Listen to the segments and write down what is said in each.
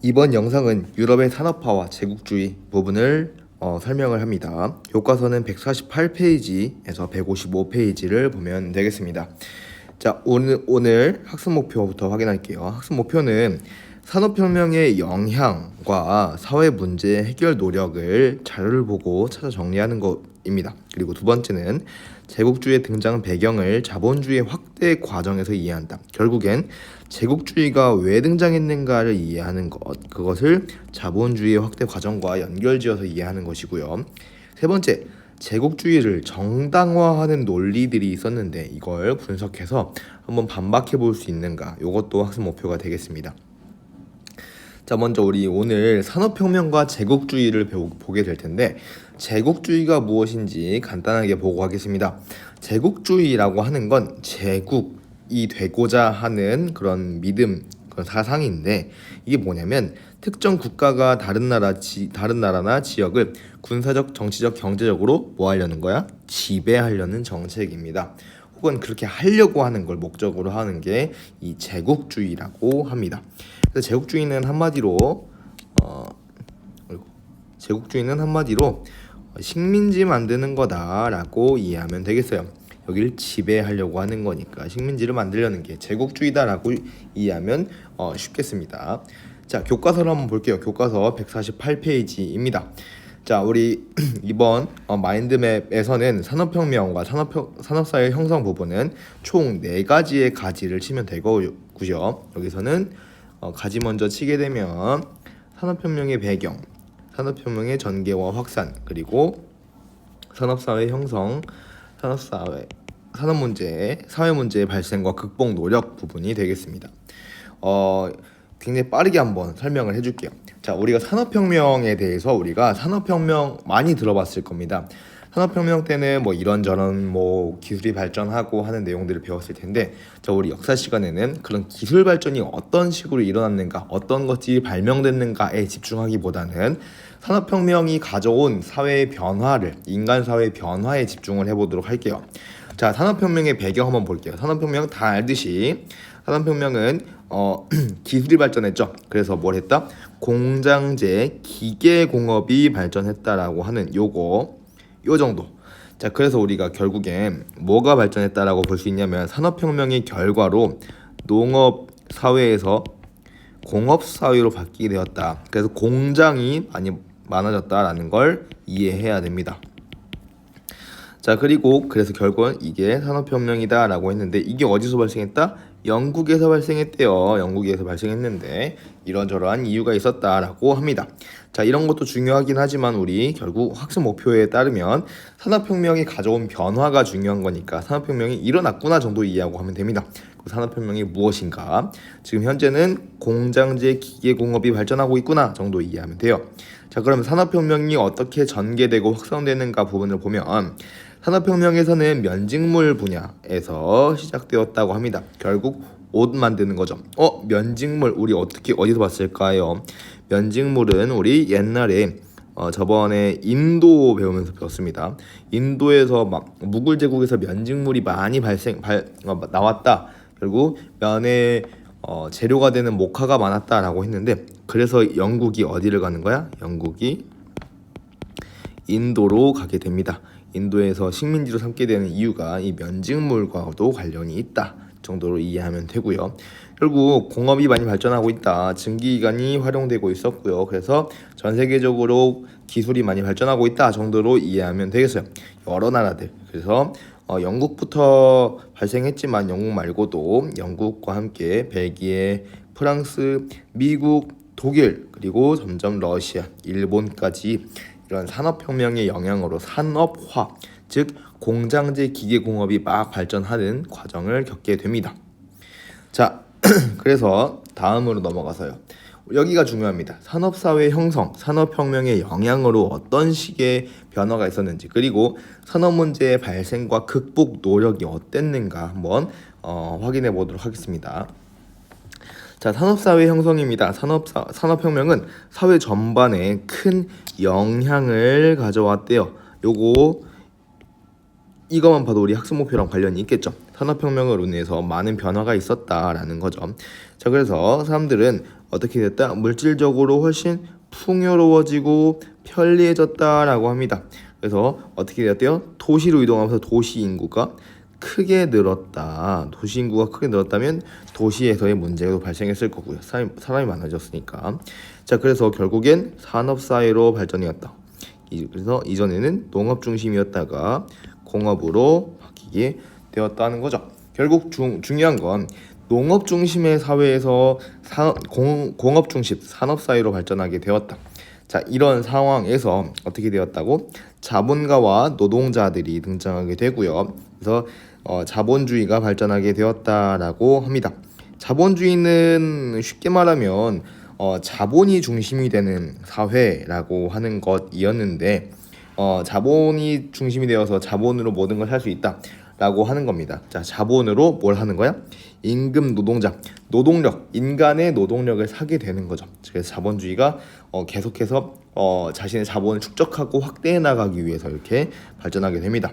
이번 영상은 유럽의 산업화와 제국주의 부분을 설명을 합니다. 교과서는 148페이지에서 155페이지를 보면 되겠습니다. 자, 오늘 학습 목표부터 확인할게요. 학습 목표는 산업혁명의 영향과 사회 문제 해결 노력을 자료를 보고 찾아 정리하는 것입니다. 그리고 두 번째는 제국주의의 등장 배경을 자본주의 확대 과정에서 이해한다. 결국엔 제국주의가 왜 등장했는가를 이해하는 것, 그것을 자본주의의 확대 과정과 연결지어서 이해하는 것이고요. 세 번째, 제국주의를 정당화하는 논리들이 있었는데 이걸 분석해서 한번 반박해 볼 수 있는가, 이것도 학습 목표가 되겠습니다. 자, 먼저 우리 오늘 산업혁명과 제국주의를 보게 될 텐데, 제국주의가 무엇인지 간단하게 보고 하겠습니다. 제국주의라고 하는 건 제국이 되고자 하는 그런 믿음, 그런 사상인데, 이게 뭐냐면 특정 국가가 다른 나라나 지역을 군사적, 정치적, 경제적으로 뭐 하려는 거야? 지배하려는 정책입니다. 혹은 그렇게 하려고 하는 걸 목적으로 하는 게 이 제국주의라고 합니다. 그래서 제국주의는 한마디로 식민지 만드는 거다라고 이해하면 되겠어요. 여기를 지배하려고 하는 거니까 식민지를 만들려는 게 제국주의다라고 이해하면 쉽겠습니다. 자, 교과서를 한번 볼게요. 교과서 148페이지입니다. 자, 우리 이번 마인드맵에서는 산업혁명과 산업사회 형성 부분은 총 4가지의 가지를 치면 되고요. 여기서는 가지 먼저 치게 되면 산업혁명의 배경, 산업혁명의 전개와 확산, 그리고 산업사회 형성, 산업문제, 사회문제의 발생과 극복 노력 부분이 되겠습니다. 굉장히 빠르게 한번 설명을 해줄게요. 자, 우리가 산업혁명에 대해서 우리가 산업혁명 많이 들어봤을 겁니다. 산업혁명 때는 뭐 이런저런 뭐 기술이 발전하고 하는 내용들을 배웠을 텐데, 자, 우리 역사 시간에는 그런 기술 발전이 어떤 식으로 일어났는가, 어떤 것이 발명됐는가에 집중하기보다는 산업혁명이 가져온 사회의 변화를, 인간 사회의 변화에 집중을 해보도록 할게요. 자, 산업혁명의 배경 한번 볼게요. 산업혁명 다 알듯이 산업혁명은 기술이 발전했죠. 그래서 뭘 했다? 공장제, 기계공업이 발전했다라고 하는 요 정도. 자, 그래서 우리가 결국엔 뭐가 발전했다라고 볼 수 있냐면 산업혁명의 결과로 농업 사회에서 공업 사회로 바뀌게 되었다. 그래서 공장이 많이 많아졌다라는 걸 이해해야 됩니다. 자, 그리고 그래서 결국은 이게 산업혁명이다라고 했는데, 이게 어디서 발생했다? 영국에서 발생했대요. 영국에서 발생했는데 이런저러한 이유가 있었다라고 합니다. 자, 이런 것도 중요하긴 하지만 우리 결국 학습 목표에 따르면 산업혁명이 가져온 변화가 중요한 거니까 산업혁명이 일어났구나 정도 이해하고 하면 됩니다. 그 산업혁명이 무엇인가? 지금 현재는 공장제 기계공업이 발전하고 있구나 정도 이해하면 돼요. 자, 그럼 산업혁명이 어떻게 전개되고 확산되는가 부분을 보면 산업혁명에서는 면직물 분야에서 시작되었다고 합니다. 결국 옷 만드는 거죠. 면직물 우리 어디서 봤을까요? 면직물은 우리 옛날에 저번에 인도 배우면서 배웠습니다. 인도에서 막 무굴 제국에서 면직물이 많이 나왔다. 결국 면의 재료가 되는 목화가 많았다라고 했는데, 그래서 영국이 어디를 가는 거야? 영국이 인도로 가게 됩니다. 인도에서 식민지로 삼게 되는 이유가 이 면직물과도 관련이 있다 정도로 이해하면 되고요. 결국 공업이 많이 발전하고 있다. 증기기관이 활용되고 있었고요. 그래서 전 세계적으로 기술이 많이 발전하고 있다 정도로 이해하면 되겠어요. 여러 나라들. 그래서 영국부터 발생했지만 영국 말고도 영국과 함께 벨기에, 프랑스, 미국, 독일, 그리고 점점 러시아, 일본까지 이런 산업혁명의 영향으로 산업화, 즉 공장제 기계공업이 막 발전하는 과정을 겪게 됩니다. 자, 그래서 다음으로 넘어가서요. 여기가 중요합니다. 산업사회 형성, 산업혁명의 영향으로 어떤 식의 변화가 있었는지, 그리고 산업문제의 발생과 극복 노력이 어땠는가 한번 확인해 보도록 하겠습니다. 자, 산업사회 형성입니다. 산업혁명은 사회 전반에 큰 영향을 가져왔대요. 이거만 봐도 우리 학습 목표랑 관련이 있겠죠. 산업혁명으로 인해서 많은 변화가 있었다라는 거죠. 자, 그래서 사람들은 어떻게 됐다? 물질적으로 훨씬 풍요로워지고 편리해졌다라고 합니다. 그래서 어떻게 되었대요? 도시로 이동하면서 도시 인구가 크게 늘었다. 도시 인구가 크게 늘었다면 도시에서의 문제도 발생했을 거고요. 사람이 많아졌으니까. 자, 그래서 결국엔 산업 사회로 발전이었다. 그래서 이전에는 농업 중심이었다가 공업으로 바뀌게 되었다는 거죠. 결국 중요한 건 농업 중심의 사회에서 공업 중심 산업 사회로 발전하게 되었다. 자, 이런 상황에서 어떻게 되었다고? 자본가와 노동자들이 등장하게 되고요. 그래서 자본주의가 발전하게 되었다라고 합니다. 자본주의는 쉽게 말하면 자본이 중심이 되는 사회라고 하는 것이었는데 자본이 중심이 되어서 자본으로 모든 걸 할 수 있다라고 하는 겁니다. 자, 자본으로 뭘 하는 거야? 임금 노동자, 노동력, 인간의 노동력을 사게 되는 거죠. 그래서 자본주의가 계속해서 자신의 자본을 축적하고 확대해 나가기 위해서 이렇게 발전하게 됩니다.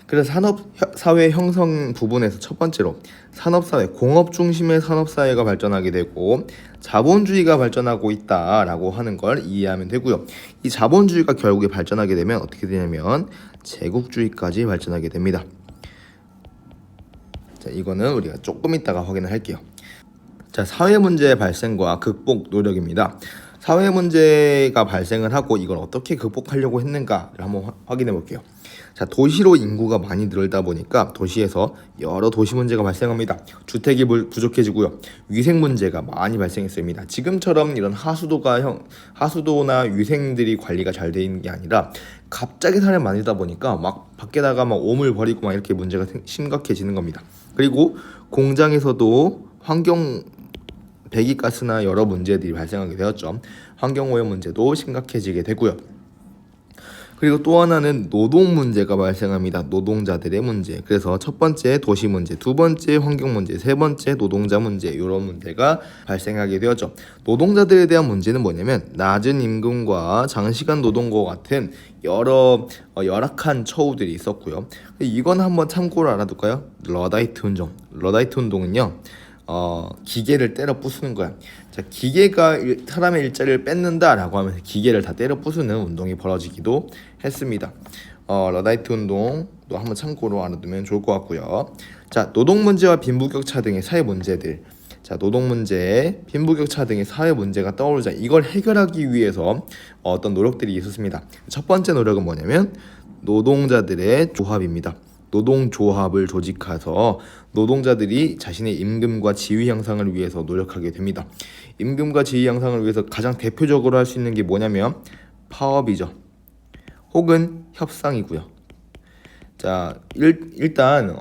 그래서 산업사회 형성 부분에서 첫 번째로 산업사회, 공업 중심의 산업사회가 발전하게 되고 자본주의가 발전하고 있다라고 하는 걸 이해하면 되고요. 이 자본주의가 결국에 발전하게 되면 어떻게 되냐면 제국주의까지 발전하게 됩니다. 자, 이거는 우리가 조금 이따가 확인을 할게요. 자, 사회 문제의 발생과 극복 노력입니다. 사회 문제가 발생을 하고 이걸 어떻게 극복하려고 했는가를 한번 확인해 볼게요. 자, 도시로 인구가 많이 늘다 보니까 도시에서 여러 도시 문제가 발생합니다. 주택이 부족해지고요. 위생 문제가 많이 발생했습니다. 지금처럼 이런 하수도나 위생들이 관리가 잘 돼 있는 게 아니라 갑자기 사람이 많이다 보니까 막 밖에다가 막 오물 버리고 막 이렇게 문제가 심각해지는 겁니다. 그리고 공장에서도 환경 배기가스나 여러 문제들이 발생하게 되었죠. 환경오염 문제도 심각해지게 되고요. 그리고 또 하나는 노동 문제가 발생합니다. 노동자들의 문제. 그래서 첫 번째 도시 문제, 두 번째 환경 문제, 세 번째 노동자 문제, 이런 문제가 발생하게 되었죠. 노동자들에 대한 문제는 뭐냐면 낮은 임금과 장시간 노동과 같은 여러 열악한 처우들이 있었고요. 이건 한번 참고로 알아둘까요? 러다이트 운동. 러다이트 운동은요. 기계를 때려 부수는 거야. 자, 기계가 사람의 일자리를 뺏는다라고 하면서 기계를 다 때려 부수는 운동이 벌어지기도 했습니다. 러다이트 운동도 한번 참고로 알아두면 좋을 것 같고요. 자, 노동 문제와 빈부격차 등의 사회 문제들. 자, 노동 문제, 빈부격차 등의 사회 문제가 떠오르자 이걸 해결하기 위해서 어떤 노력들이 있었습니다. 첫 번째 노력은 뭐냐면 노동자들의 조합입니다. 노동조합을 조직해서 노동자들이 자신의 임금과 지위 향상을 위해서 노력하게 됩니다. 임금과 지위 향상을 위해서 가장 대표적으로 할 수 있는 게 뭐냐면 파업이죠. 혹은 협상이고요. 자, 일단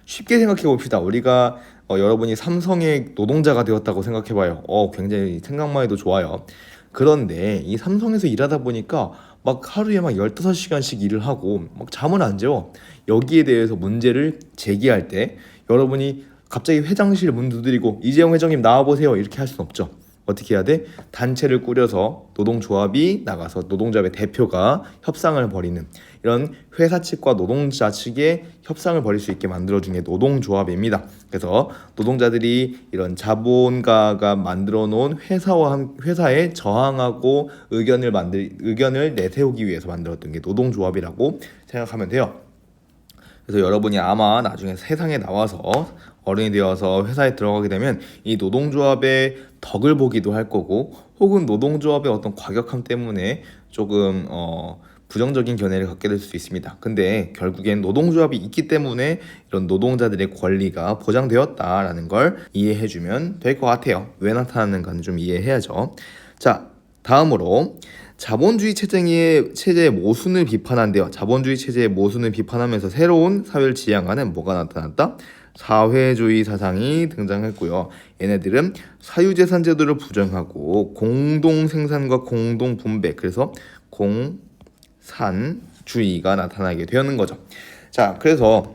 쉽게 생각해 봅시다. 우리가 여러분이 삼성의 노동자가 되었다고 생각해봐요. 굉장히 생각만 해도 좋아요. 그런데 이 삼성에서 일하다 보니까 막 하루에 막 15시간씩 일을 하고 막 잠을 안 재워. 여기에 대해서 문제를 제기할 때 여러분이 갑자기 회장실 문 두드리고 이재용 회장님 나와보세요 이렇게 할 수는 없죠. 어떻게 해야 돼? 단체를 꾸려서 노동조합이 나가서 노동조합의 대표가 협상을 벌이는 이런 회사 측과 노동자 측의 협상을 벌일 수 있게 만들어준 게 노동조합입니다. 그래서 노동자들이 이런 자본가가 만들어 놓은 회사에 저항하고 의견을 내세우기 위해서 만들었던 게 노동조합이라고 생각하면 돼요. 그래서 여러분이 아마 나중에 세상에 나와서 어른이 되어서 회사에 들어가게 되면 이 노동조합의 덕을 보기도 할 거고 혹은 노동조합의 어떤 과격함 때문에 조금 부정적인 견해를 갖게 될 수도 있습니다. 근데 결국엔 노동조합이 있기 때문에 이런 노동자들의 권리가 보장되었다라는 걸 이해해주면 될 것 같아요. 왜 나타나는가는 좀 이해해야죠. 자, 다음으로 자본주의 체제의 모순을 비판한대요. 자본주의 체제의 모순을 비판하면서 새로운 사회를 지향하는 뭐가 나타났다? 사회주의 사상이 등장했고요. 얘네들은 사유재산 제도를 부정하고 공동생산과 공동분배, 그래서 공산주의가 나타나게 되는 거죠. 자, 그래서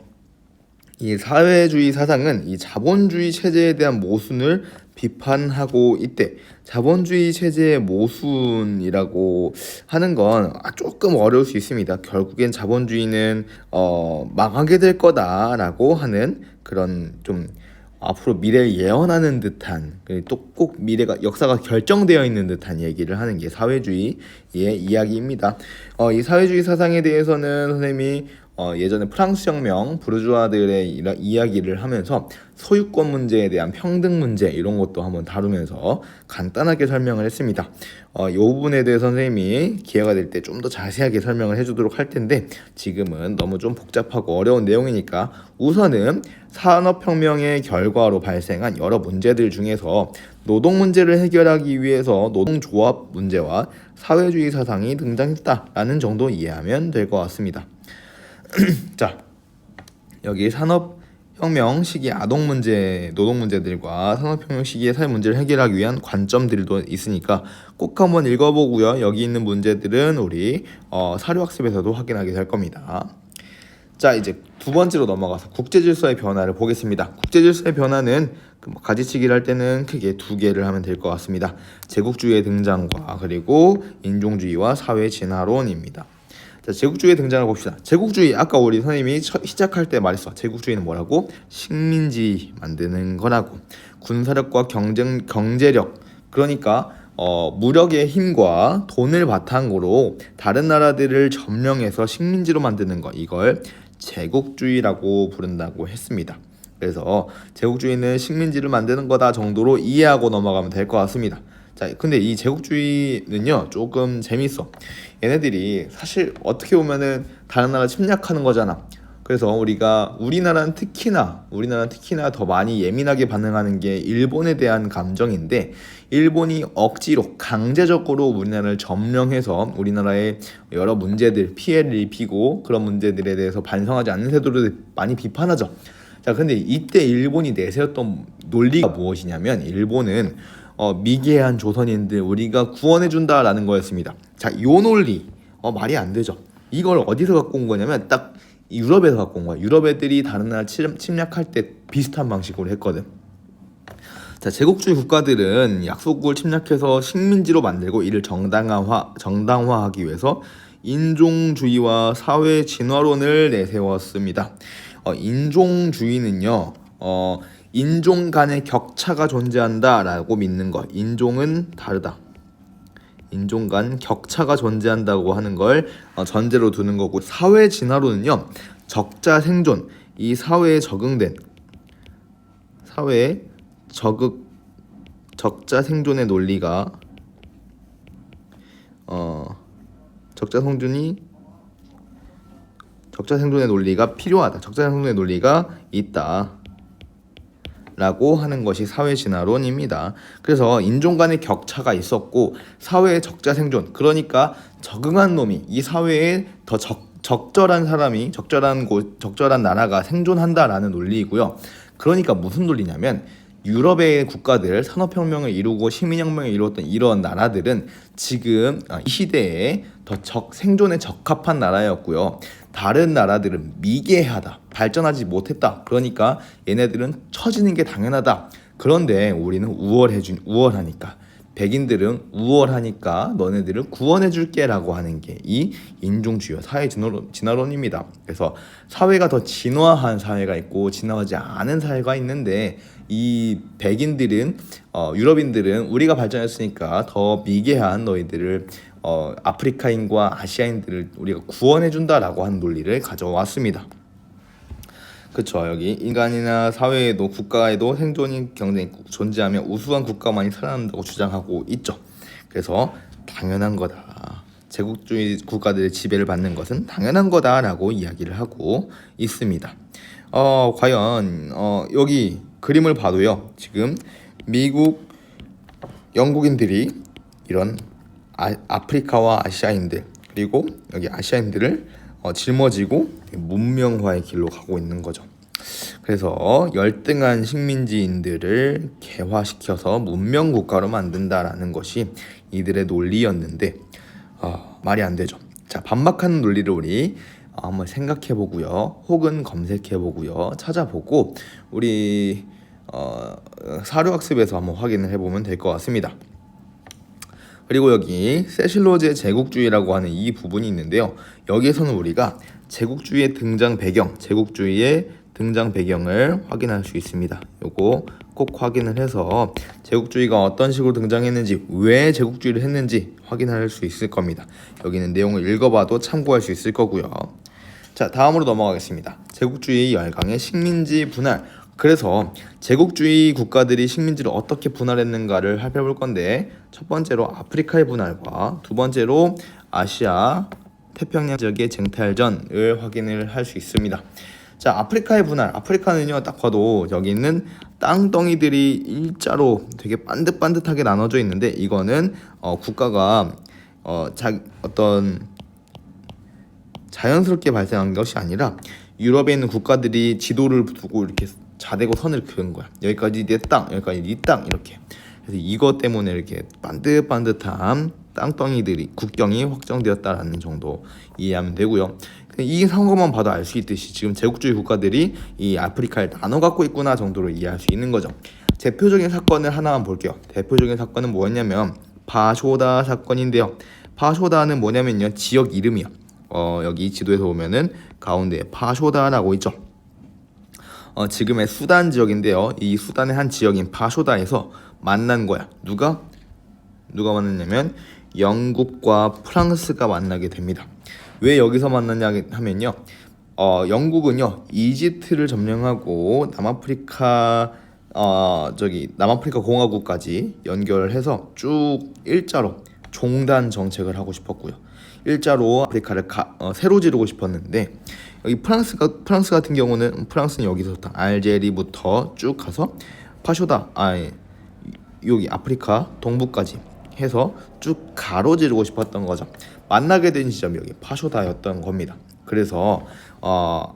이 사회주의 사상은 이 자본주의 체제에 대한 모순을 비판하고 있대. 자본주의 체제의 모순이라고 하는 건 조금 어려울 수 있습니다. 결국엔 자본주의는 망하게 될 거다라고 하는 그런 좀 앞으로 미래를 예언하는 듯한 또 꼭 미래가 역사가 결정되어 있는 듯한 얘기를 하는 게 사회주의의 이야기입니다. 이 사회주의 사상에 대해서는 선생님이 예전에 프랑스 혁명 부르주아들의 이야기를 하면서 소유권 문제에 대한 평등 문제 이런 것도 한번 다루면서 간단하게 설명을 했습니다. 이 부분에 대해 선생님이 기회가 될 때 좀 더 자세하게 설명을 해주도록 할 텐데 지금은 너무 좀 복잡하고 어려운 내용이니까 우선은 산업혁명의 결과로 발생한 여러 문제들 중에서 노동 문제를 해결하기 위해서 노동조합 문제와 사회주의 사상이 등장했다라는 정도 이해하면 될 것 같습니다. 자, 여기 산업혁명 시기 아동 문제, 노동 문제들과 산업혁명 시기의 사회 문제를 해결하기 위한 관점들도 있으니까 꼭 한번 읽어보고요. 여기 있는 문제들은 우리 사료학습에서도 확인하게 될 겁니다. 자, 이제 두 번째로 넘어가서 국제질서의 변화를 보겠습니다. 국제질서의 변화는 가지치기를 할 때는 크게 두 개를 하면 될 것 같습니다. 제국주의의 등장과 그리고 인종주의와 사회 진화론입니다. 자, 제국주의의 등장을 봅시다. 제국주의, 아까 우리 선생님이 시작할 때 말했어. 제국주의는 뭐라고? 식민지 만드는 거라고. 군사력과 경제력, 그러니까 무력의 힘과 돈을 바탕으로 다른 나라들을 점령해서 식민지로 만드는 거, 이걸 제국주의라고 부른다고 했습니다. 그래서 제국주의는 식민지를 만드는 거다 정도로 이해하고 넘어가면 될 것 같습니다. 자, 근데 이 제국주의는요 조금 재밌어. 얘네들이 사실 어떻게 보면은 다른 나라 침략하는 거잖아. 그래서 우리나라는 특히나 더 많이 예민하게 반응하는 게 일본에 대한 감정인데, 일본이 억지로 강제적으로 우리나라를 점령해서 우리나라의 여러 문제들, 피해를 입히고 그런 문제들에 대해서 반성하지 않는 태도를 많이 비판하죠. 자, 근데 이때 일본이 내세웠던 논리가 무엇이냐면, 일본은 미개한 조선인들 우리가 구원해준다라는 거였습니다. 자, 요 논리 말이 안 되죠. 이걸 어디서 갖고 온 거냐면 딱 유럽에서 갖고 온 거야. 유럽 애들이 다른 나라 침략할 때 비슷한 방식으로 했거든. 자, 제국주의 국가들은 약소국을 침략해서 식민지로 만들고 이를 정당화하기 위해서 인종주의와 사회 진화론을 내세웠습니다. 인종주의는요, 인종 간의 격차가 존재한다라고 믿는 것. 인종은 다르다. 인종 간 격차가 존재한다고 하는 걸 전제로 두는 거고, 사회 진화론은요, 적자 생존, 이 사회에 적응된 적자 생존의 논리가 적자 생존의 논리가 필요하다. 적자 생존의 논리가 있다. 라고 하는 것이 사회 진화론입니다. 그래서 인종 간의 격차가 있었고 사회의 적자 생존, 그러니까 적응한 놈이 이 사회에 더 적절한 사람이 적절한 나라가 생존한다라는 논리이고요. 그러니까 무슨 논리냐면, 유럽의 국가들, 산업혁명을 이루고 식민혁명을 이루었던 이런 나라들은 지금 이 시대에 더 생존에 적합한 나라였고요. 다른 나라들은 미개하다, 발전하지 못했다. 그러니까 얘네들은 처지는 게 당연하다. 그런데 우리는 우월하니까, 백인들은 우월하니까 너네들을 구원해줄게 라고 하는 게 이 인종주의와 사회 진화론입니다. 그래서 사회가 더 진화한 사회가 있고 진화하지 않은 사회가 있는데, 이 백인들은 유럽인들은 우리가 발전했으니까 더 미개한 너희들을 아프리카인과 아시아인들을 우리가 구원해준다라고 하는 논리를 가져왔습니다. 그쵸, 여기 인간이나 사회에도 국가에도 생존이 경쟁이 존재하며 우수한 국가만이 살아남는다고 주장하고 있죠. 그래서 당연한 거다, 제국주의 국가들의 지배를 받는 것은 당연한 거다라고 이야기를 하고 있습니다. 과연 여기 그림을 봐도요, 지금 미국, 영국인들이 이런 아프리카와 아시아인들, 그리고 여기 아시아인들을 짊어지고 문명화의 길로 가고 있는 거죠. 그래서 열등한 식민지인들을 개화시켜서 문명 국가로 만든다라는 것이 이들의 논리였는데 말이 안 되죠. 자, 반박하는 논리를 우리 한번 생각해보고요, 혹은 검색해보고요, 찾아보고 우리 사료학습에서 한번 확인을 해보면 될 것 같습니다. 그리고 여기 세실로즈의 제국주의라고 하는 이 부분이 있는데요, 여기에서는 우리가 제국주의의 등장 배경, 제국주의의 등장 배경을 확인할 수 있습니다. 요거 꼭 확인을 해서 제국주의가 어떤 식으로 등장했는지, 왜 제국주의를 했는지 확인할 수 있을 겁니다. 여기는 내용을 읽어봐도 참고할 수 있을 거고요. 자, 다음으로 넘어가겠습니다. 제국주의 열강의 식민지 분할. 그래서 제국주의 국가들이 식민지를 어떻게 분할했는가를 살펴볼 건데, 첫 번째로 아프리카의 분할과 두 번째로 아시아 태평양 지역의 쟁탈전을 확인을 할 수 있습니다. 자, 아프리카의 분할. 아프리카는요, 딱 봐도 여기 있는 땅덩이들이 일자로 되게 반듯반듯하게 나눠져 있는데, 이거는 국가가 어떤 자연스럽게 발생한 것이 아니라 유럽에 있는 국가들이 지도를 두고 이렇게 자대고 선을 그은 거야. 여기까지 내 땅, 여기까지 네 땅, 이렇게. 그래서 이것 때문에 이렇게 반듯반듯한 땅덩이들이 국경이 확정되었다라는 정도 이해하면 되고요. 이 상황만 봐도 알 수 있듯이 지금 제국주의 국가들이 이 아프리카를 나눠 갖고 있구나 정도로 이해할 수 있는 거죠. 대표적인 사건을 하나만 볼게요. 대표적인 사건은 뭐였냐면 바쇼다 사건인데요. 바쇼다는 뭐냐면요, 지역 이름이요. 여기 지도에서 보면은 가운데 파쇼다라고 있죠. 지금의 수단 지역인데요. 이 수단의 한 지역인 파쇼다에서 만난 거야. 누가 만났냐면 영국과 프랑스가 만나게 됩니다. 왜 여기서 만났냐 하면요, 영국은요 이집트를 점령하고 남아프리카 공화국까지 연결해서 쭉 일자로 종단 정책을 하고 싶었고요. 일자로 아프리카를 세로 지르고 싶었는데, 여기 프랑스 같은 경우는, 프랑스는 여기서부터 알제리부터 쭉 가서 여기 아프리카 동부까지 해서 쭉 가로지르고 싶었던 거죠. 만나게 된 지점이 여기 파쇼다였던 겁니다. 그래서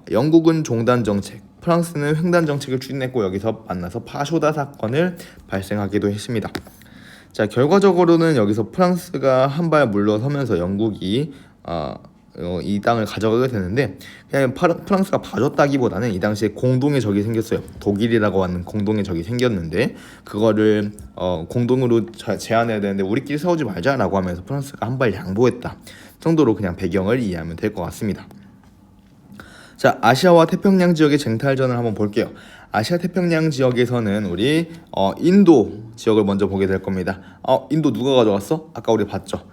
영국은 종단 정책, 프랑스는 횡단 정책을 추진했고, 여기서 만나서 파쇼다 사건을 발생하기도 했습니다. 자, 결과적으로는 여기서 프랑스가 한 발 물러서면서 영국이 이 땅을 가져가게 되는데, 그냥 프랑스가 봐줬다기보다는 이 당시에 공동의 적이 생겼어요. 독일이라고 하는 공동의 적이 생겼는데, 그거를 공동으로 제한해야 되는데 우리끼리 싸우지 말자라고 하면서 프랑스가 한 발 양보했다 정도로 그냥 배경을 이해하면 될 것 같습니다. 자, 아시아와 태평양 지역의 쟁탈전을 한번 볼게요. 아시아 태평양 지역에서는 우리 인도 지역을 먼저 보게 될 겁니다. 인도 누가 가져갔어? 아까 우리 봤죠.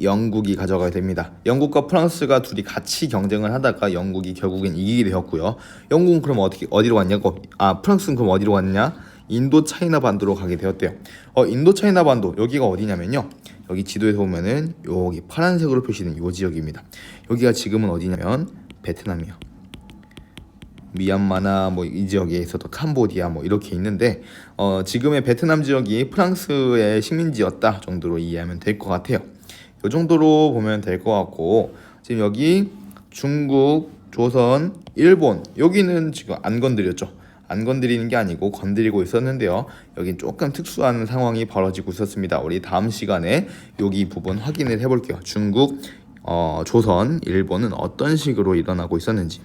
영국이 가져가게 됩니다. 영국과 프랑스가 둘이 같이 경쟁을 하다가 영국이 결국엔 이기게 되었고요. 영국은 그럼 어디로 갔냐고? 프랑스는 그럼 어디로 갔냐? 인도 차이나 반도로 가게 되었대요. 인도 차이나 반도, 여기가 어디냐면요, 여기 지도에서 보면은 여기 파란색으로 표시된 이 지역입니다. 여기가 지금은 어디냐면 베트남이요. 미얀마나 뭐 이 지역에 있어도 캄보디아 뭐 이렇게 있는데, 지금의 베트남 지역이 프랑스의 식민지였다 정도로 이해하면 될 것 같아요. 이 정도로 보면 될 것 같고, 지금 여기 중국, 조선, 일본, 여기는 지금 안 건드렸죠. 안 건드리는 게 아니고 건드리고 있었는데요. 여긴 조금 특수한 상황이 벌어지고 있었습니다. 우리 다음 시간에 여기 부분 확인을 해볼게요. 중국, 조선, 일본은 어떤 식으로 일어나고 있었는지.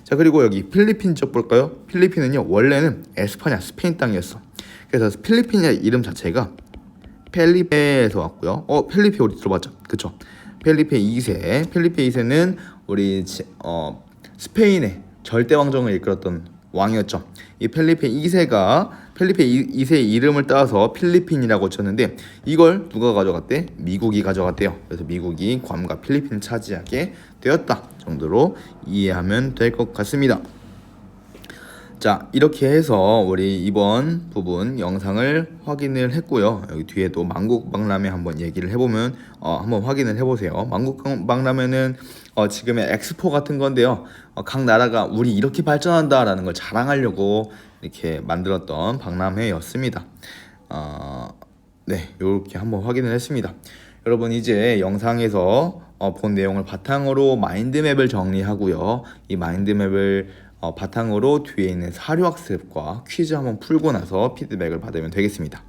자, 그리고 여기 필리핀 쪽 볼까요? 필리핀은요 원래는 에스파냐, 스페인 땅이었어. 그래서 필리핀의 이름 자체가 펠리페에서 왔고요. 펠리페 우리 들어봤죠? 그쵸? 펠리페 2세. 펠리페 2세는 우리 스페인의 절대 왕정을 이끌었던 왕이었죠. 이 펠리페 2세가 펠리페 2세의 이름을 따서 필리핀이라고 쳤는데, 이걸 누가 가져갔대? 미국이 가져갔대요. 그래서 미국이 괌과 필리핀을 차지하게 되었다 정도로 이해하면 될 것 같습니다. 자, 이렇게 해서 우리 이번 부분 영상을 확인을 했고요. 여기 뒤에도 만국박람회 한번 얘기를 해보면 한번 확인을 해보세요. 만국박람회는 지금의 엑스포 같은 건데요. 각 나라가 우리 이렇게 발전한다라는 걸 자랑하려고 이렇게 만들었던 박람회였습니다. 네, 이렇게 한번 확인을 했습니다. 여러분, 이제 영상에서 본 내용을 바탕으로 마인드맵을 정리하고요. 이 마인드맵을 바탕으로 뒤에 있는 사료학습과 퀴즈 한번 풀고 나서 피드백을 받으면 되겠습니다.